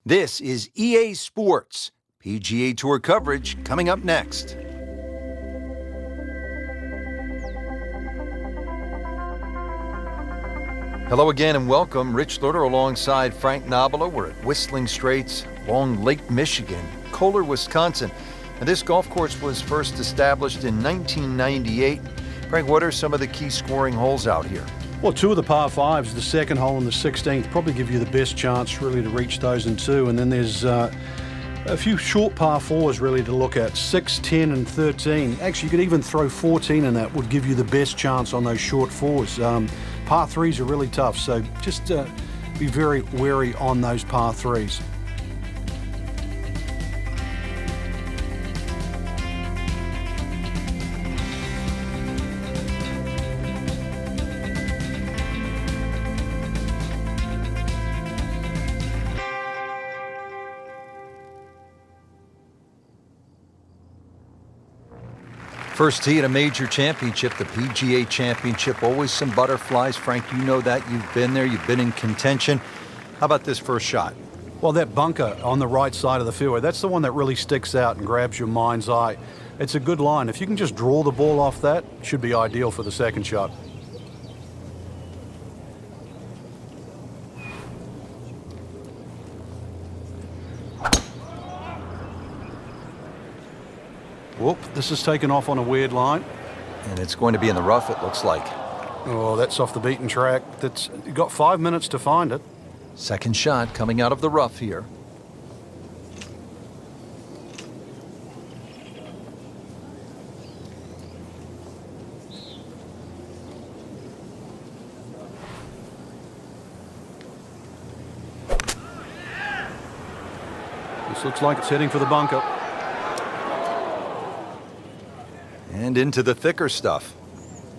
This is EA Sports. PGA Tour coverage coming up next. Hello again and welcome. Rich Lutter alongside Frank Nobilo. We're at Whistling Straits along Lake Michigan, Kohler, Wisconsin. And this golf course was first established in 1998. Frank, what are some of the key scoring holes out here? Well, two of the par fives, the second hole and the 16th, probably give you the best chance really to reach those in two. And then there's a few short par fours really to look at, 6, 10 and 13. Actually, you could even throw 14 in that, would give you the best chance on those short fours. Par threes are really tough, so just be very wary on those par threes. First tee at a major championship, the PGA Championship, always some butterflies. Frank, you know that. You've been there. You've been in contention. How about this first shot? Well, that bunker on the right side of the fairway, that's the one that really sticks out and grabs your mind's eye. It's a good line. If you can just draw the ball off that, it should be ideal for the second shot. Whoop, this is taken off on a weird line. And it's going to be in the rough, it looks like. Oh, that's off the beaten track. You got 5 minutes to find it. Second shot coming out of the rough here. This looks like it's heading for the bunker. And into the thicker stuff.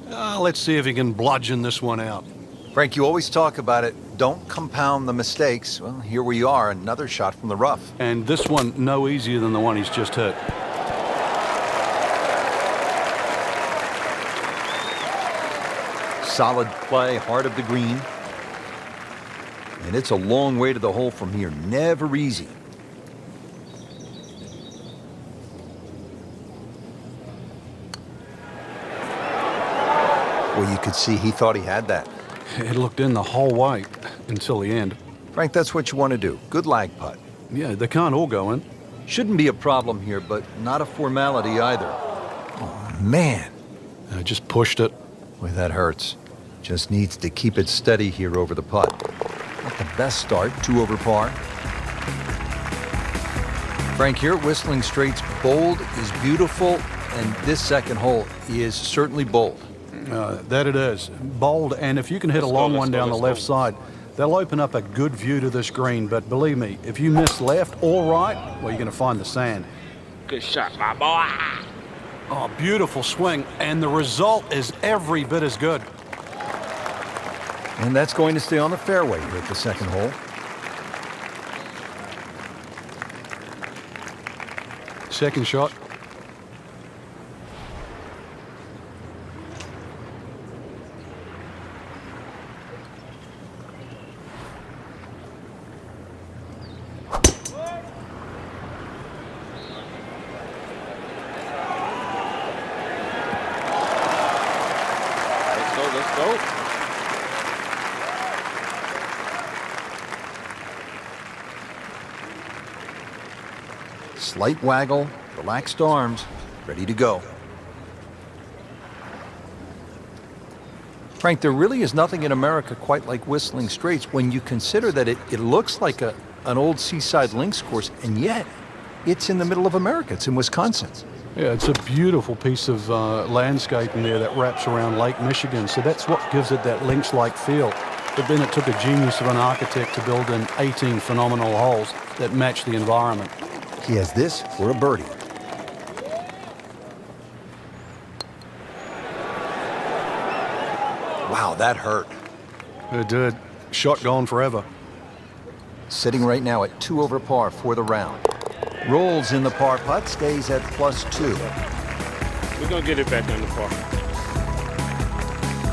Let's see if he can bludgeon this one out. Frank, you always talk about it. Don't compound the mistakes. Well, here we are, another shot from the rough. And this one no easier than the one he's just hit. Solid play, heart of the green. And it's a long way to the hole from here. Never easy. Well, you could see he thought he had that. It looked in the whole way until the end. Frank, that's what you want to do. Good lag putt. Yeah, they can't all go in. Shouldn't be a problem here, but not a formality either. Oh, man. Just pushed it. Boy, that hurts. Just needs to keep it steady here over the putt. Not the best start, 2 over par. Frank, here at Whistling Straits, bold is beautiful, and this second hole is certainly bold. That it is. Bold, and if you can hit a long one down the left side, they'll open up a good view to this green. But believe me, if you miss left or right, well, you're going to find the sand. Good shot, my boy. Oh, beautiful swing, and the result is every bit as good. And that's going to stay on the fairway here at the second hole. Second shot. Let's go. Slight waggle, relaxed arms, ready to go. Frank, there really is nothing in America quite like Whistling Straits when you consider that it looks like an old seaside links course, and yet it's in the middle of America. It's in Wisconsin. Yeah, it's a beautiful piece of landscape in there that wraps around Lake Michigan. So that's what gives it that links-like feel. But then it took a genius of an architect to build in 18 phenomenal holes that match the environment. He has this for a birdie. Wow, that hurt. It did. Shot gone forever. Sitting right now at 2 over par for the round. Rolls in the par putt, stays at +2. We're going to get it back on the par.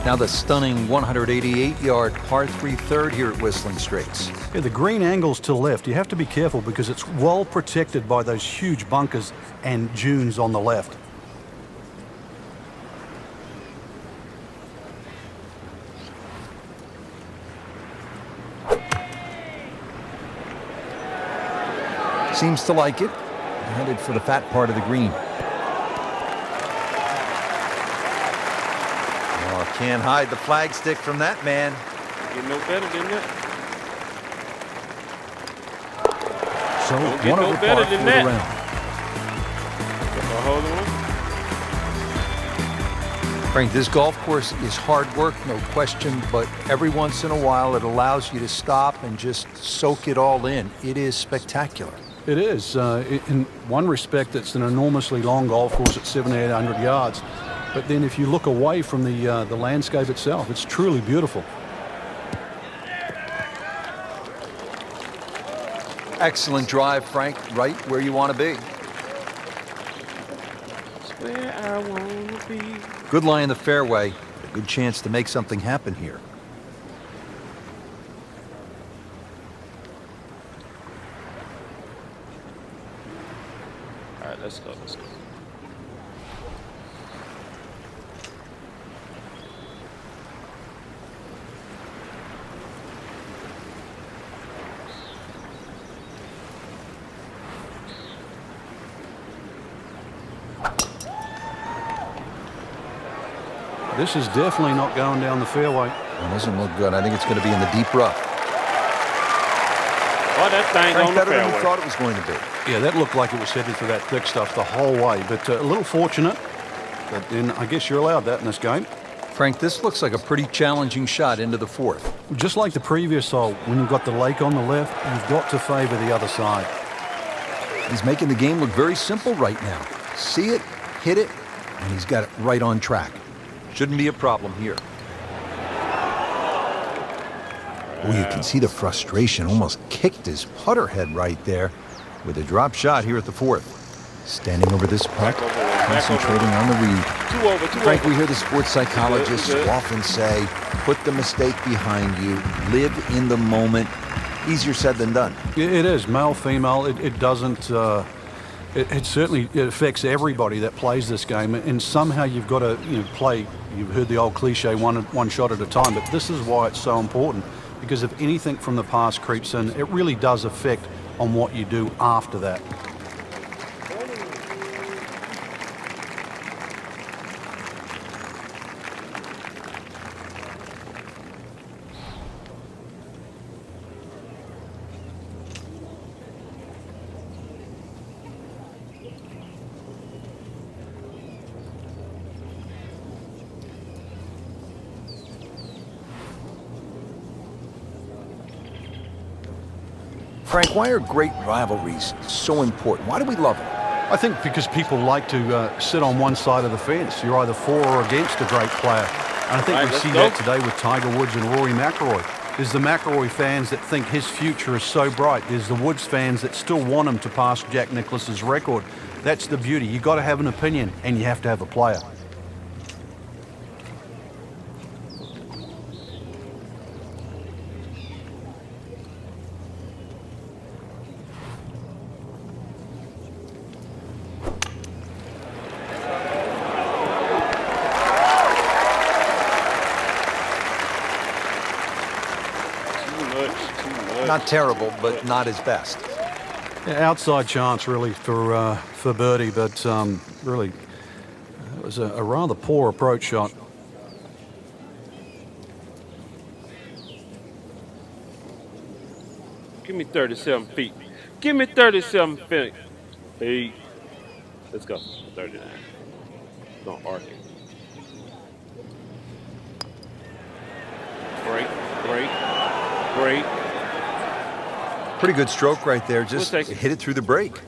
Now the stunning 188-yard par 3 third here at Whistling Straits. Yeah, the green angle's to the left. You have to be careful because it's well protected by those huge bunkers and dunes on the left. Seems to like it. Headed for the fat part of the green. Oh, can't hide the flagstick from that man. Get no better than that. So Don't get one no over better par than for that. the round. Hold on. Frank, this golf course is hard work, no question, but every once in a while it allows you to stop and just soak it all in. It is spectacular. It is. In one respect, it's an enormously long golf course at 7,800 yards. But then if you look away from the landscape itself, it's truly beautiful. Excellent drive, Frank, right where you want to be. It's where I want to be. Good lie in the fairway. A good chance to make something happen here. All right, let's go. Let's go. This is definitely not going down the fairway. It doesn't look good. I think it's going to be in the deep rough. Oh, that thing's Frank, on the better than we fairway. thought it was going to be. Yeah, that looked like it was headed for that thick stuff the whole way, but a little fortunate. But then I guess you're allowed that in this game. Frank, this looks like a pretty challenging shot into the fourth. Just like the previous hole, when you've got the lake on the left, you've got to favor the other side. He's making the game look very simple right now. See it, hit it, and he's got it right on track. Shouldn't be a problem here. Oh, you can see the frustration. Almost kicked his putter head right there with a drop shot here at the fourth. Standing over this putt, concentrating on the read. Two over. Frank, we hear the sports psychologists often say, put the mistake behind you, live in the moment. Easier said than done. It is, male, female, it doesn't, it certainly affects everybody that plays this game, and somehow you've got to play, you've heard the old cliche, one shot at a time, but this is why it's so important, because if anything from the past creeps in, it really does affect on what you do after that. Frank, why are great rivalries so important? Why do we love them? I think because people like to sit on one side of the fence. You're either for or against a great player. And I think All right, we let's see go. that today with Tiger Woods and Rory McIlroy. There's the McIlroy fans that think his future is so bright. There's the Woods fans that still want him to pass Jack Nicklaus's record. That's the beauty. You've got to have an opinion, and you have to have a player. Too much. Not terrible, but not his best. Yeah, outside chance, really, for birdie, but really, it was a rather poor approach shot. Give me 37 feet. Give me 37 feet. Hey, let's go. 39. Don't arc it. Break. Pretty good stroke right there. Just We'll take it. hit it through the break.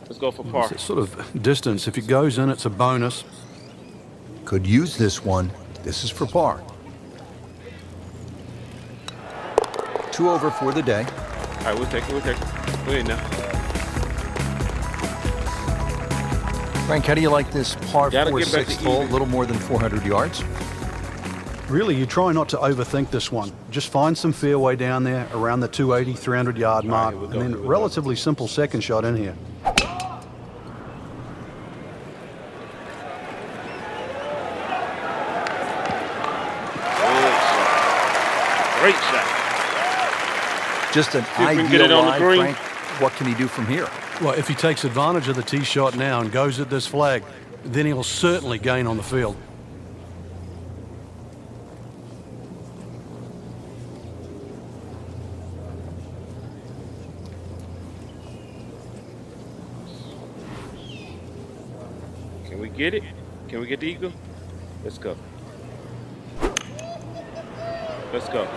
Let's go for par. It's that sort of distance. If it goes in, it's a bonus. Could use this one. This is for par. 2 over for the day. All right, we'll take it. Go ahead now. Frank, how do you like this par Gotta 4 get back to 6th hole? A even. little more than 400 yards. Really, you try not to overthink this one. Just find some fairway down there around the 280, 300 yard mark, here we and go, then here we relatively simple second shot in here. Great shot. Just an if we can get ideal it on the lie, green. Frank. What can he do from here? Well, if he takes advantage of the tee shot now and goes at this flag, then he'll certainly gain on the field. Can we get it? Can we get the eagle? Let's go. Let's go.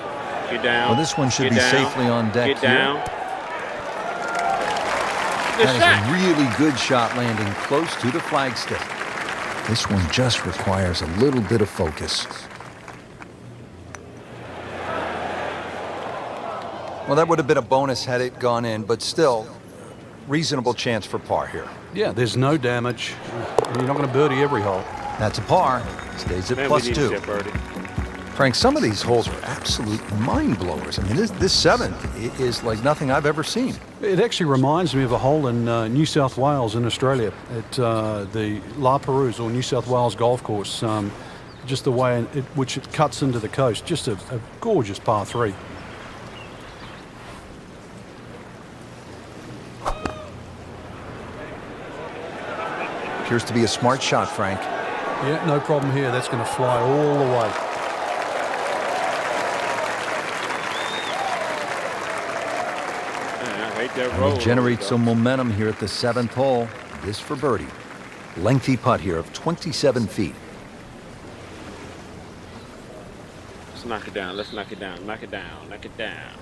Get down. Well, this one should Get be down. safely on deck Get here. down. Good That shot. is a really good shot landing close to the flagstick. This one just requires a little bit of focus. Well, that would have been a bonus had it gone in, but still, reasonable chance for par here. Yeah, there's no damage. You're not going to birdie every hole. That's a par. Stays at Man, plus we need 2. to birdie. Frank, some of these holes are absolute mind blowers. I mean, this seventh is like nothing I've ever seen. It actually reminds me of a hole in New South Wales in Australia at the La Perouse or New South Wales golf course. Just the way in which it cuts into the coast. Just a gorgeous par 3. Appears to be a smart shot, Frank. Yeah, no problem here. That's going to fly all the way. Man, I hate that And roll. will generate some momentum here at the 7th hole. This for birdie. Lengthy putt here of 27 feet. Let's knock it down. Let's knock it down. Knock it down. Knock it down.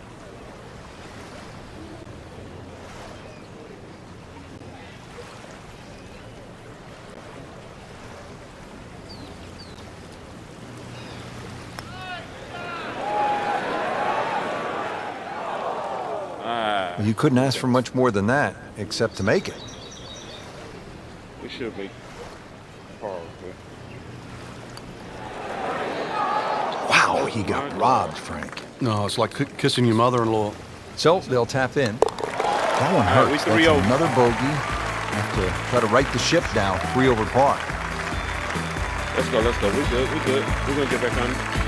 You couldn't ask for much more than that, except to make it. We should be. Wow, he got robbed, Frank. No, it's like kissing your mother-in-law. So they'll tap in. That one right, we hurts. That's 3-0. another bogey. Have to try to right the ship now. 3 over par. Let's go. Let's go. We good. We good. We're gonna get back on.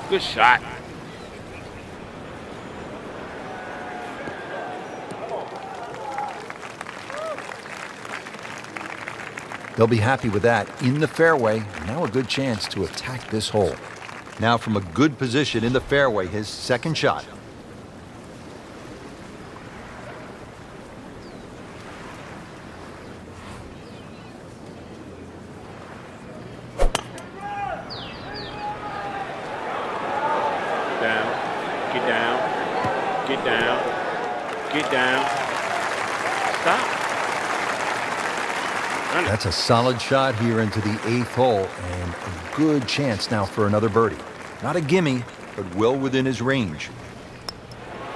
Good shot. They'll be happy with that. In the fairway, now a good chance to attack this hole. Now from a good position in the fairway, his second shot. Get down. Get down. Get down. Stop. That's a solid shot here into the 8th hole, and a good chance now for another birdie. Not a gimme, but well within his range.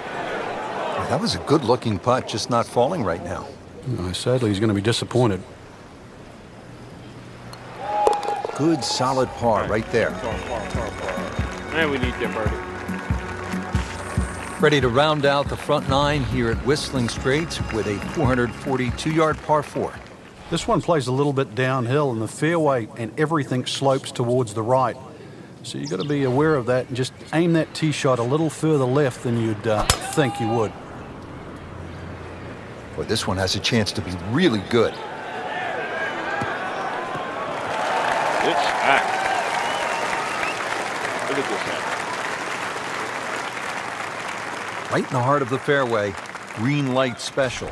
That was a good-looking putt, just not falling right now. Sadly, he's going to be disappointed. Good, solid par right there. Man, we need that birdie. Ready to round out the front 9 here at Whistling Straits with a 442-yard par 4. This one plays a little bit downhill, and the fairway and everything slopes towards the right. So you've got to be aware of that and just aim that tee shot a little further left than you'd think you would. Boy, this one has a chance to be really good. Good shot. Really good shot. Right in the heart of the fairway, green light special.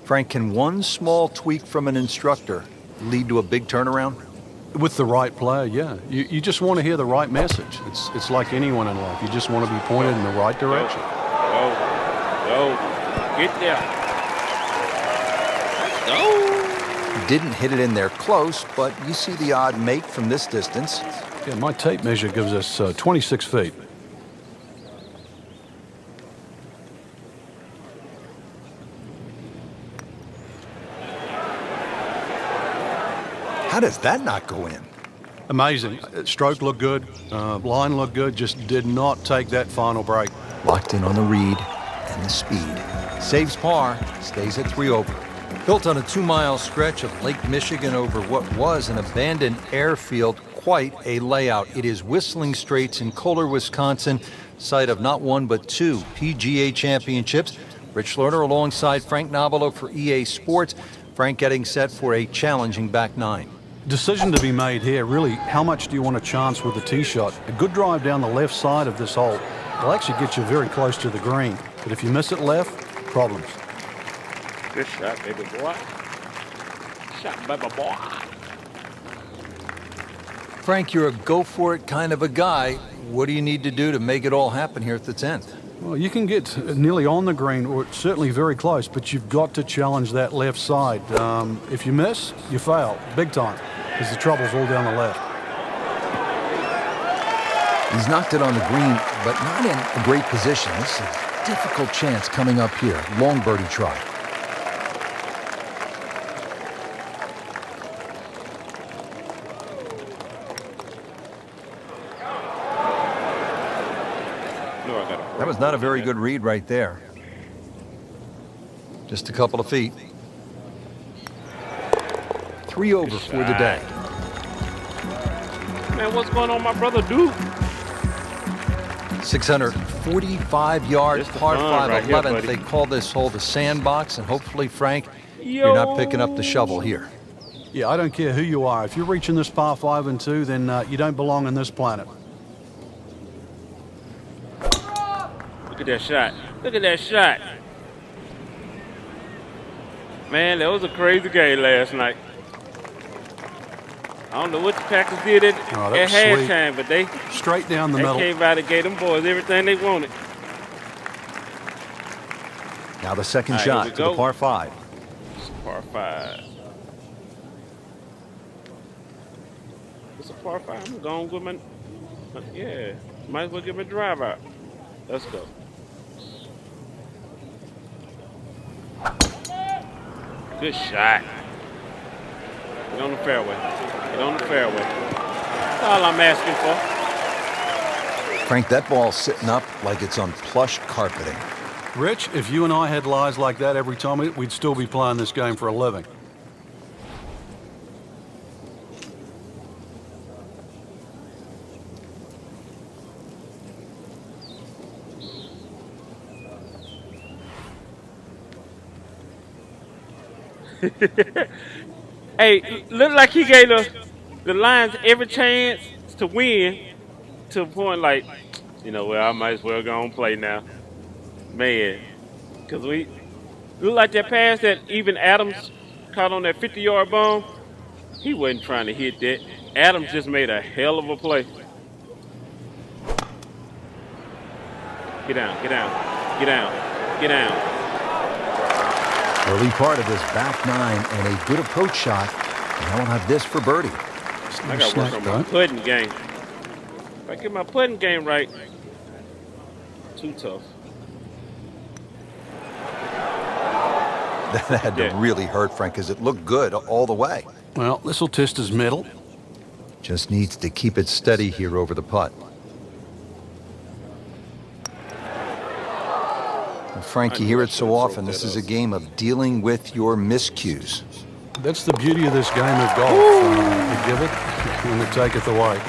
Frank, can one small tweak from an instructor lead to a big turnaround? With the right player, yeah. You just want to hear the right message. It's like anyone in life. You just want to be pointed in the right direction. Go. Get there. Go. Didn't hit it in there close, but you see the odd make from this distance. Yeah, my tape measure gives us 26 feet. How does that not go in? Amazing. Stroke looked good, line looked good, just did not take that final break. Locked in on the read and the speed. Saves par, stays at 3 over. Built on a 2-mile stretch of Lake Michigan over what was an abandoned airfield, quite a layout. It is Whistling Straits in Kohler, Wisconsin, site of not one but 2 PGA championships. Rich Lerner alongside Frank Nobilo for EA Sports. Frank getting set for a challenging back 9. Decision to be made here, really, how much do you want a chance with the tee shot? A good drive down the left side of this hole will actually get you very close to the green. But if you miss it left, problems. Good shot, baby boy. Shot, baby boy. Frank, you're a go-for-it kind of a guy. What do you need to do to make it all happen here at the 10th? Well, you can get nearly on the green, or certainly very close, but you've got to challenge that left side. If you miss, you fail, big time, because the trouble's all down the left. He's knocked it on the green, but not in a great position. This is a difficult chance coming up here. Long birdie try. That was not a very good read right there. Just a couple of feet. 3 over for the day. Man, what's going on, my brother Duke? 645-yard This the par fun 5 right here, 11th. buddy. They call this hole the sandbox, and hopefully, Frank, you're not picking up the shovel here. Yeah, I don't care who you are. If you're reaching this par 5 and 2, then you don't belong on this planet. Look at that shot. Look at that shot. Man, that was a crazy game last night. I don't know what the Packers did at halftime, but they Straight down the middle. came out and gave them boys everything they wanted. Now the second All right, shot here we to the go. par 5. It's par 5. It's a par 5. I'm going with my... Yeah, might as well get my drive out. Let's go. Good shot. Get on the fairway. Get on the fairway. That's all I'm asking for. Frank, that ball's sitting up like it's on plush carpeting. Rich, if you and I had lies like that every time, we'd still be playing this game for a living. Hey, look like he gave the Lions every chance to win to a point like, you know, well, I might as well go and play now. Man, because we look like that pass that even Adams caught on that 50-yard bomb. He wasn't trying to hit that. Adams just made a hell of a play. Get down, get down, get down, get down. Early part of this back 9 and a good approach shot. And I will have this for birdie. I got to work on my putting game. If I get my putting game right, too tough. That had to really hurt, Frank, because it looked good all the way. Well, this will test his middle. Just needs to keep it steady here over the putt. Well, Frank, you hear it so often. This is a game of dealing with your miscues. That's the beauty of this game of golf. You give it, and it taketh away.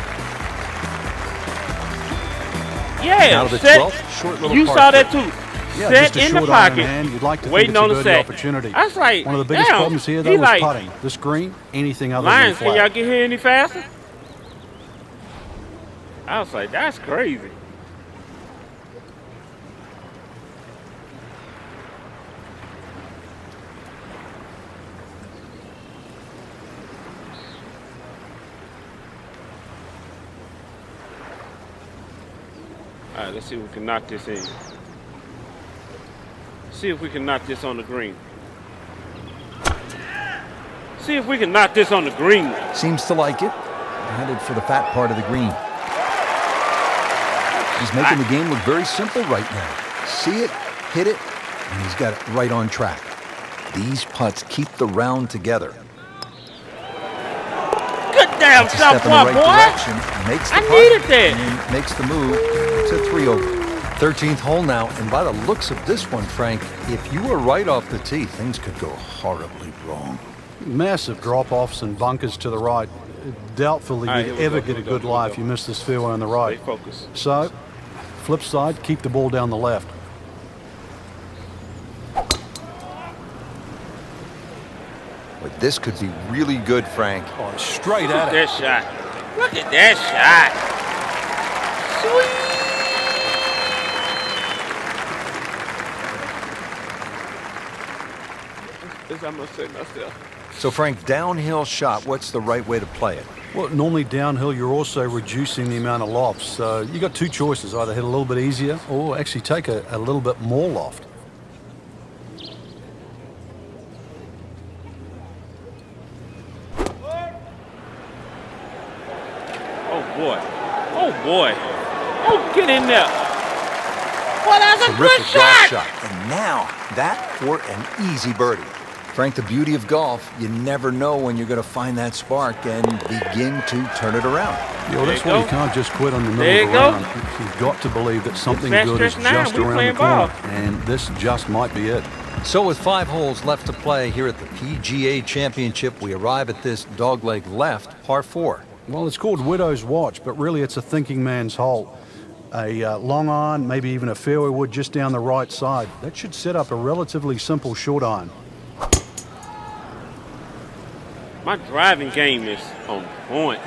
Yeah, Now to the set, 12th, short little you par saw that three. too. Yeah, Set just a in the short iron pocket, hand. You'd like to waiting think on it's a the good set. opportunity. I was like, One of the biggest damn, problems here, though, he was like, putting. This green, anything other Lions, than can y'all flat. get here any faster? I was like, that's crazy. All right, let's see if we can knock this in. See if we can knock this on the green. See if we can knock this on the green. Seems to like it. Headed for the fat part of the green. He's making the game look very simple right now. See it, hit it, and he's got it right on track. These putts keep the round together. Good damn That's a shot, step in the right boy. direction. Makes the I putt needed that. and makes the move to 3 over. 13th hole now, and by the looks of this one, Frank, if you were right off the tee, things could go horribly wrong. Massive drop-offs and bunkers to the right. Doubtful that All right, you'd here we ever go, get here a we go, good here we lie go. if you miss this fairway on the right. Stay focused. So, flip side, keep the ball down the left. But this could be really good, Frank. Oh, straight Look at at it. that shot. Look at that shot. Sweet. As I must say myself. So, Frank, downhill shot, what's the right way to play it? Well, normally downhill, you're also reducing the amount of lofts. So you got two choices: either hit a little bit easier or actually take a little bit more loft. Oh boy. Oh boy. Oh, get in there. Well, that's a good Terrific golf shot. shot. And now, that for an easy birdie. Frank, the beauty of golf, you never know when you're going to find that spark and begin to turn it around. Yeah, well, that's There why you you go. can't just quit on the middle There of you the go. round. You've got to believe that something Fast good is stretch 9, just we around the playing corner. ball. And this just might be it. So with 5 holes left to play here at the PGA Championship, we arrive at this dogleg left, par 4. Well, it's called Widow's Watch, but really it's a thinking man's hole. A long iron, maybe even a fairway wood just down the right side. That should set up a relatively simple short iron. My driving game is on point.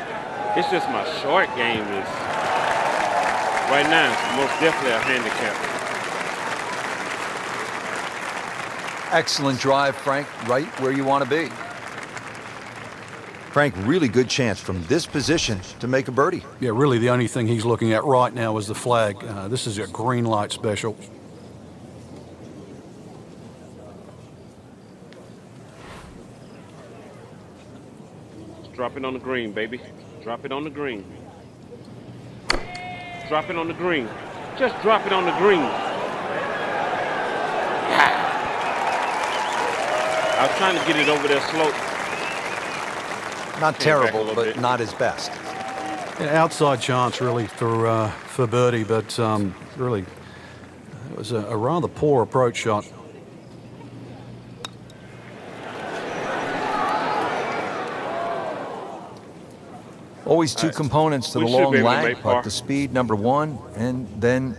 It's just my short game is right now. It's most definitely a handicap. Excellent drive, Frank, right where you want to be. Frank, really good chance from this position to make a birdie. Yeah, really the only thing he's looking at right now is the flag. This is a green light special. Drop it on the green, baby. Drop it on the green. Drop it on the green. Just drop it on the green. Yeah. I was trying to get it over their slope. Not back a terrible, little but bit. not his best. Yeah, outside chance really for birdie, but really it was a rather poor approach shot. Always two components to We the should long be able to lag make par. putt, the speed, number 1, and then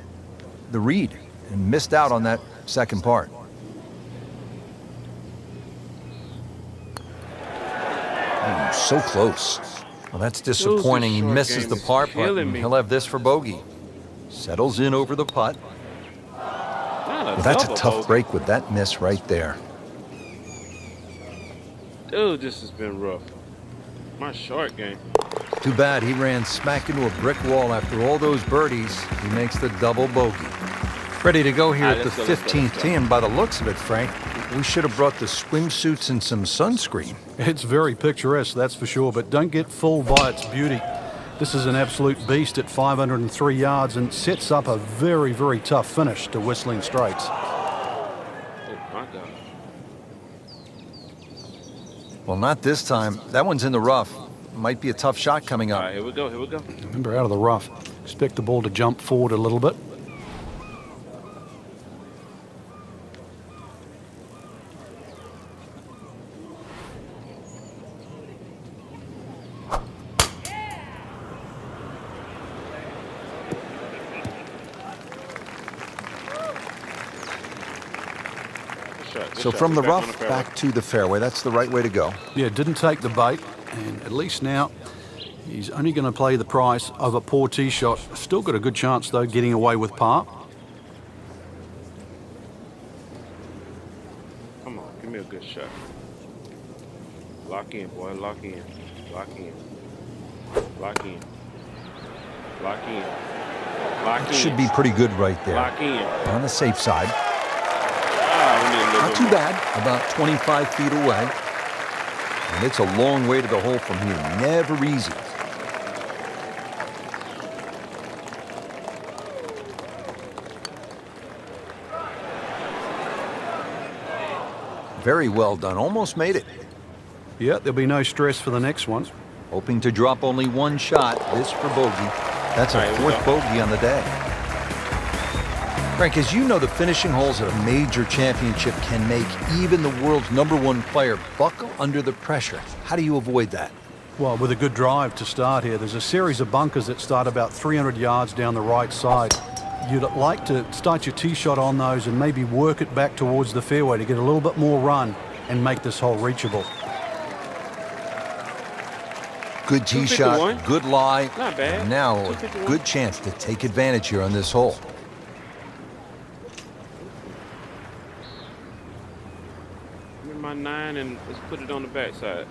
the read. And missed out on that second part. Oh, so close. Well, that's disappointing. He short misses game the is par putt, killing and me. he'll have this for bogey. Settles in over the putt. Not Well, that's a double tough bogey. break with that miss right there. Dude, this has been rough. My short game. Too bad he ran smack into a brick wall after all those birdies. He makes the double bogey. Ready to go here All right, at the let's go, let's go, 15th let's tee, and by the looks of it, Frank, we should have brought the swimsuits and some sunscreen. It's very picturesque, that's for sure, but don't get fooled by its beauty. This is an absolute beast at 503 yards and sets up a very, very tough finish to Whistling Straits. Oh my God. Well, not this time. That one's in the rough. Might be a tough shot coming All up. right, here we go. Here we go. Remember, out of the rough. Expect the ball to jump forward a little bit. So from the rough back to the fairway, that's the right way to go. Yeah, didn't take the bait, and at least now he's only going to play the price of a poor tee shot. Still got a good chance, though, getting away with par. Come on, give me a good shot. Lock in, boy. Lock in. Lock in. Lock in. Lock in. Lock in. Should be pretty good right there. Lock in. On the safe side. Ah, we need a little Not bit too more. bad, about 25 feet away. And it's a long way to the hole from here. Never easy. Very well done. Almost made it. Yeah, there'll be no stress for the next one. hoping to drop only one shot. This for bogey. That's a fourth bogey on the day. Frank, as you know, the finishing holes at a major championship can make even the world's #1 player buckle under the pressure. How do you avoid that? Well, with a good drive to start here, there's a series of bunkers that start about 300 yards down the right side. You'd like to start your tee shot on those and maybe work it back towards the fairway to get a little bit more run and make this hole reachable. Good tee shot, good lie. Not bad. And now a good chance to take advantage here on this hole. Give me my 9 and let's put it on the backside.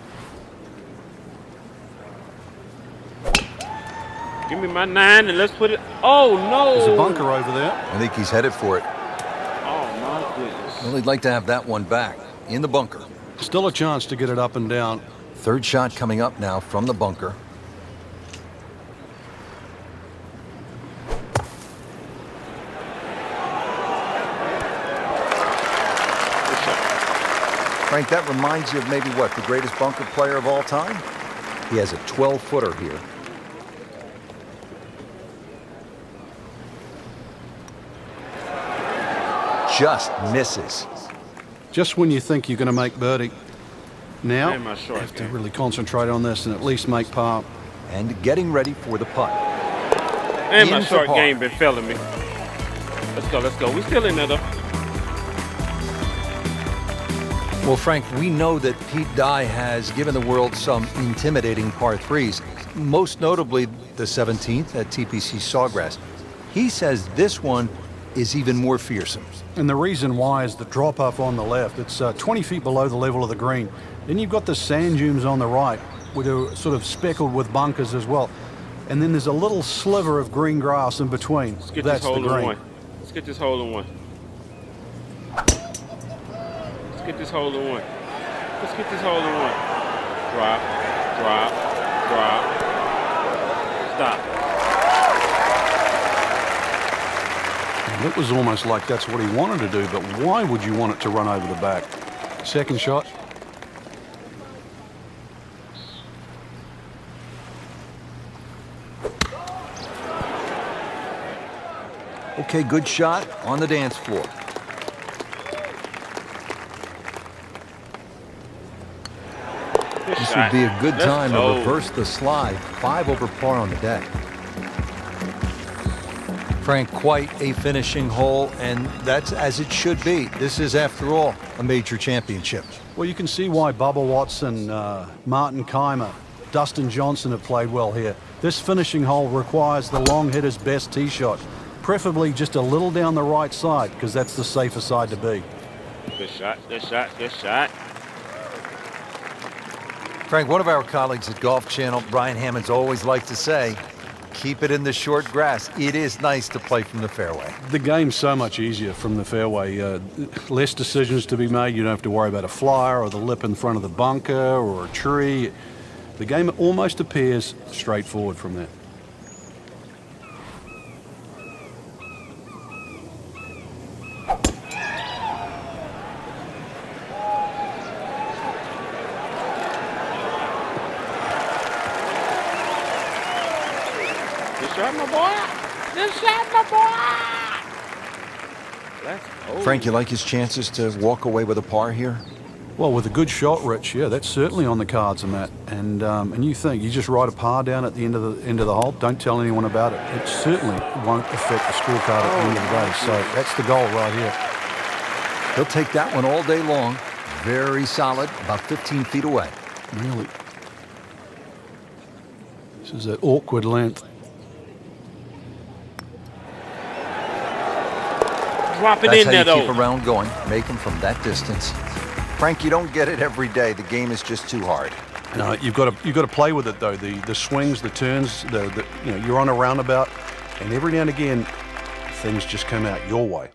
Give me my 9 and let's put it. Oh no! There's a bunker over there. I think he's headed for it. Oh my goodness. Well, he'd like to have that one back in the bunker. Still a chance to get it up and down. Third shot coming up now from the bunker. Frank, that reminds you of maybe what, the greatest bunker player of all time? He has a 12-footer here. Just misses. Just when you think you're going to make birdie. Now, And my short have to game. really concentrate on this and at least make par. And getting ready for the putt. And my In for short par. game been failing me. Let's go, let's go. We still in there though. Well, Frank, we know that Pete Dye has given the world some intimidating par threes, most notably the 17th at TPC Sawgrass. He says this one is even more fearsome. And the reason why is the drop off on the left. It's 20 feet below the level of the green. Then you've got the sand dunes on the right, which are sort of speckled with bunkers as well. And then there's a little sliver of green grass in between. Let's get That's this hole the in green. one. Let's get this hole in one. Let's get this hole in one. Let's get this hole in one. Drop, drop, drop. Stop. And it was almost like that's what he wanted to do, but why would you want it to run over the back? Second shot. Okay, good shot on the dance floor. Good This shot. would be a good Let's time to go. reverse the slide. 5 over par on the day. Frank, quite a finishing hole, and that's as it should be. This is, after all, a major championship. Well, you can see why Bubba Watson, Martin Keimer, Dustin Johnson have played well here. This finishing hole requires the long hitter's best tee shot, preferably just a little down the right side, because that's the safer side to be. Good shot, good shot, good shot. Frank, one of our colleagues at Golf Channel, Brian Hammond's always liked to say, keep it in the short grass. It is nice to play from the fairway. The game's so much easier from the fairway. Less decisions to be made. You don't have to worry about a flyer or the lip in front of the bunker or a tree. The game almost appears straightforward from there. Good shot, my boy. Good shot, my boy. Let's go. Frank, you like his chances to walk away with a par here? Well, with a good shot, Rich, yeah, that's certainly on the cards, Matt. And you think you just write a par down at the end of the hole. Don't tell anyone about it. It certainly won't affect the scorecard at the end of the day. So that's the goal right here. He'll take that one all day long. Very solid, about 15 feet away. Really, this is an awkward length. Drop it That's in how there, you though. keep a round going. Make them from that distance. Frank, you don't get it every day. The game is just too hard. No, you've got to play with it though. The swings, the turns, you're on a roundabout, and every now and again, things just come out your way.